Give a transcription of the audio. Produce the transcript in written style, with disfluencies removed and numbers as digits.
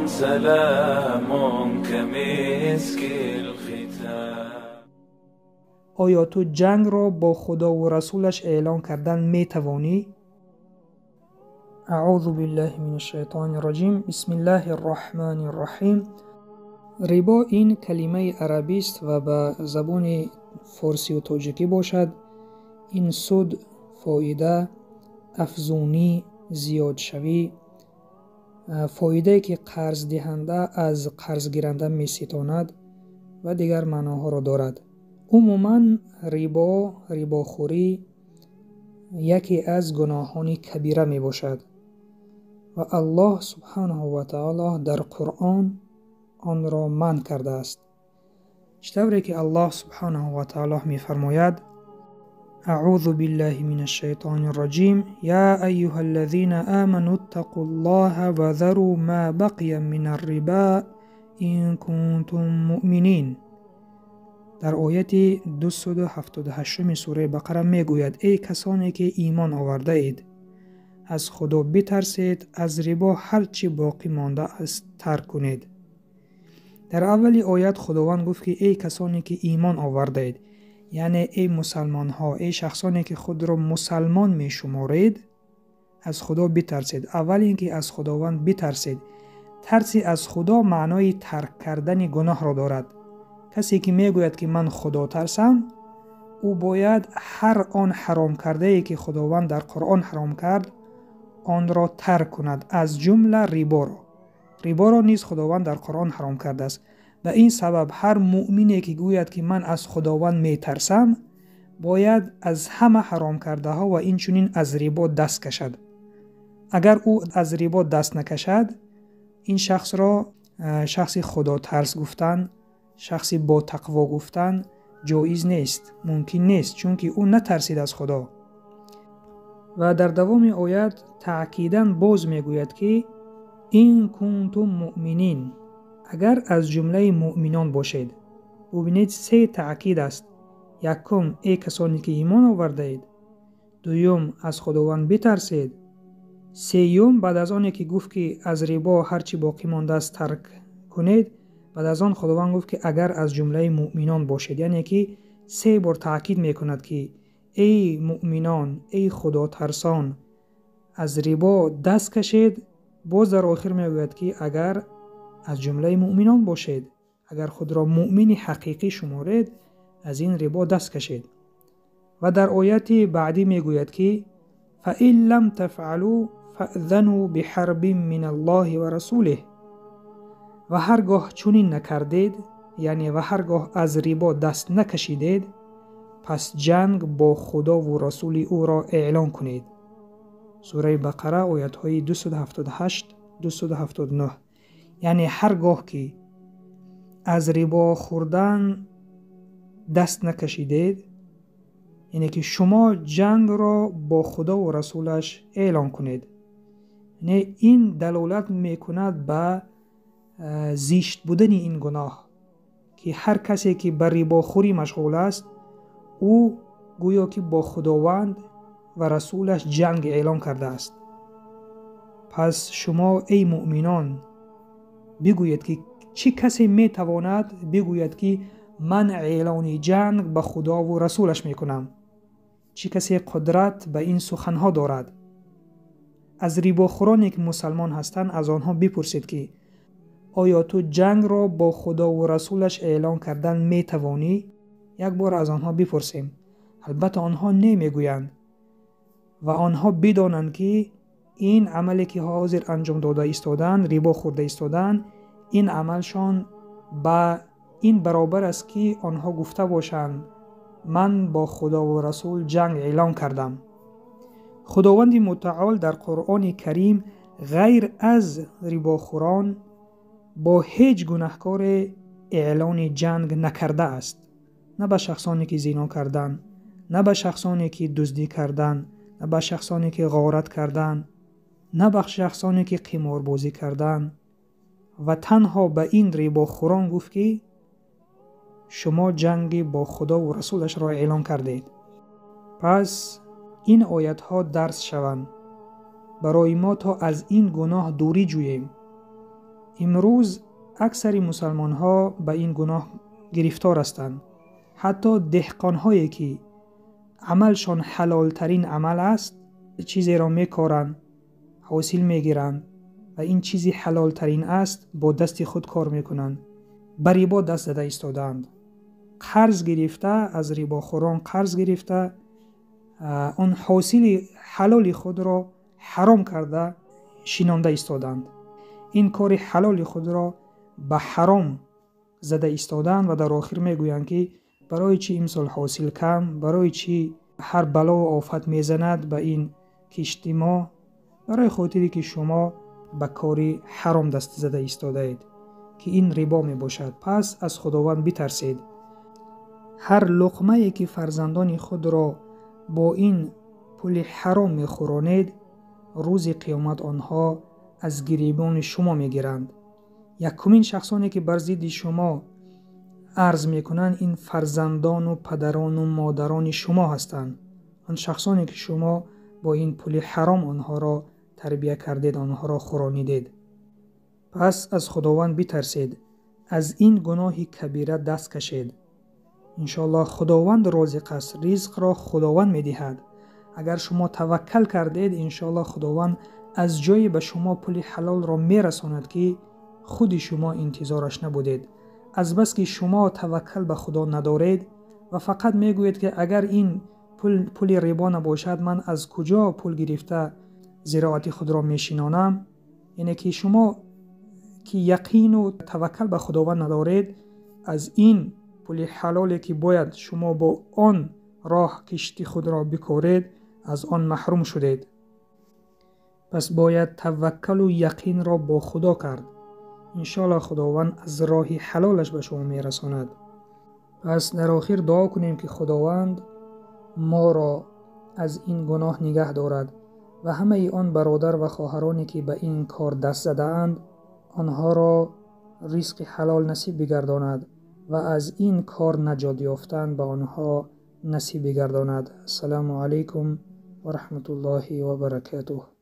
سلام كمسك الختام. آیا تو جنگ را با خدا و رسولش اعلان کردن می توانی؟ اعوذ بالله من الشیطان الرجیم. بسم الله الرحمن الرحیم. ریبا این کلمه عربی است و به زبان فارسی و تاجیکی باشد. این سود، فایده، افزونی، زیاد شوی، فایده که قرض دهنده از قرض گیرنده می ستاند و دیگر معناها را دارد. عموماً ریباخوری یکی از گناهان کبیره می باشد و الله سبحانه و تعالی در قرآن آن را منع کرده است. چطوری که الله سبحانه و تعالی می فرماید: اعوذ بالله من الشیطان الرجیم یا ایها الذین آمنوا اتقوا الله و ذروا ما بقی من الربا ان کنتم مؤمنین. در آیت 278 سوره بقره می گوید: ای کسانی که ایمان آورده اید، از خدا بترسید، از ربا هرچی باقی مانده است ترک کنید. در اولی آیت خداوند گفت که ای کسانی که ایمان آورده اید، یعنی ای مسلمان ها، ای شخصانی که خود را مسلمان می شمارید، از خدا بترسید. اول اینکه از خداوند بترسید. ترسی از خدا معنای ترک کردن گناه را دارد. کسی که می گوید که من خدا ترسم، او باید هر آن حرام کرده ای که خداوند در قرآن حرام کرد آن را ترک کند، از جمله ریبا را نیز خداوند در قرآن حرام کرده است. به این سبب هر مؤمنی که گوید که من از خداوند می ترسم باید از همه حرام کرده ها و این چنین از ریبا دست کشد. اگر او از ریبا دست نکشد، این شخص را شخصی خدا ترس گفتن، شخصی با تقوا گفتن جایز نیست، ممکن نیست، چون که او نترسید از خدا. و در دوام آیت تأکیداً باز میگوید که این کنتم مؤمنین، اگر از جمله مؤمنان باشید. ببینید 3 تأکید است. یکم ای کسانی که ایمان آورده اید، دوم از خداوند بترسید، سیوم بعد از آنی که گفت که از ربا هرچی باقی مانده است ترک کنید، بعد از آن خداوند گفت که اگر از جمله مؤمنان باشید. یعنی که 3 بار تأکید میکند که ای مؤمنان، ای خدا ترسان، از ربا دست کشید. باز در آخر میگوید که اگر از جمله مؤمنان باشید، اگر خود را مؤمن حقیقی شمارید، از این ربا دست کشید. و در آیت بعدی میگوید که فَإِن لَمْ تَفْعَلُوا فَأْذَنُوا بِحَرْبٍ مِّنَ اللَّهِ وَرَسُولِهِ. و هرگاه چنین نکردید، یعنی و هرگاه از ربا دست نکشیدید، پس جنگ با خدا و رسول او را اعلان کنید. سوره بقره آیت های 278-279. یعنی هرگاه که از ربا خوردن دست نکشیدید، یعنی که شما جنگ را با خدا و رسولش اعلان کنید. یعنی این دلالت میکند به زیشت بودن این گناه، که هر کسی که به ربا خوری مشغول است، او گویا که با خداوند و رسولش جنگ اعلان کرده است. پس شما ای مؤمنان بگوید که چه کسی میتواند بگوید که من اعلان جنگ به خدا و رسولش میکنم؟ چه کسی قدرت به این سخنها دارد؟ از ریباخورانی که مسلمان هستند از آنها بپرسید که آیا تو جنگ را با خدا و رسولش اعلان کردن میتوانی؟ یک بار از آنها بپرسیم. البته آنها نمیگویند و آنها بدانند که این عملی که حاضر انجام داده ایستادند، ریبا خورده ایستادند، این عملشان با این برابر است که آنها گفته باشند من با خدا و رسول جنگ اعلان کردم. خداوند متعال در قرآن کریم غیر از ریباخوران با هیچ گناهکار اعلان جنگ نکرده است. نه به شخصانی که زنا کردند، نه به شخصانی که دزدی کردند، نه به شخصانی که غارت کردند، نه به شخصانی که قماربازی کردند، و تنها به این ریباخوران گفت که شما جنگ با خدا و رسولش را اعلان کردید. پس این آیت ها درس شوند برای ما تا از این گناه دوری جوییم. امروز اکثر مسلمان ها به این گناه گرفتار هستند. حتی دهقان هایی که عملشان حلال ترین عمل است، چیزی را میکارند، حاصل میگیرند و این چیزی حلال ترین است، با دست خود کار میکنند، به ریبا دست زده ایستادند. قرض گرفته، از ریباخوران قرض گرفته، آن حاصل حلال خود را حرام کرده شینانده ایستادند. این کار حلال خود را به حرام زده ایستادند و در آخر میگویند که برای چی امسال حاصل کم، برای چی هر بلا و آفت میزند به این کشتی ما، برای خاطری که شما به کاری حرام دست زده ایستاده اید که این ربا می باشد. پس از خداوند بترسید. هر لقمه‌ای که فرزندان خود را با این پول حرام می خورانید، روز قیامت آنها از گریبان شما می گیرند. یکمین شخصانی که بر ضد شما عرض می کنند این فرزندان و پدران و مادران شما هستند. آن شخصانی که شما با این پول حرام آنها را تربیه کردید، آنها را خورانیدید. پس از خداوند بترسید، از این گناه کبیره دست کشید. انشاءالله خداوند رازق است، رزق را خداوند می دهد. اگر شما توکل کردید، انشاءالله خداوند از جایی به شما پول حلال را می رساند که خود شما انتظارش نبودید. از بس که شما توکل به خدا ندارید و فقط می گویید که اگر این پول ربا نباشد من از کجا پول گرفته زراعت خود را می شینانم، یعنی که شما که یقین و توکل به خداوند ندارید، از این پول حلالی که باید شما با آن راه کشتی خود را بکارید، از آن محروم شدید. پس باید توکل و یقین را با خدا کرد. انشاءالله خداوند از راه حلالش به شما میرساند. پس در آخر دعا کنیم که خداوند ما را از این گناه نگه دارد و همه آن برادر و خواهرانی که به این کار دست زده اند، آنها را رزق حلال نصیب بگرداند و از این کار نجات یافتن به آنها نصیب بگرداند. السلام علیکم و رحمت الله و برکاته.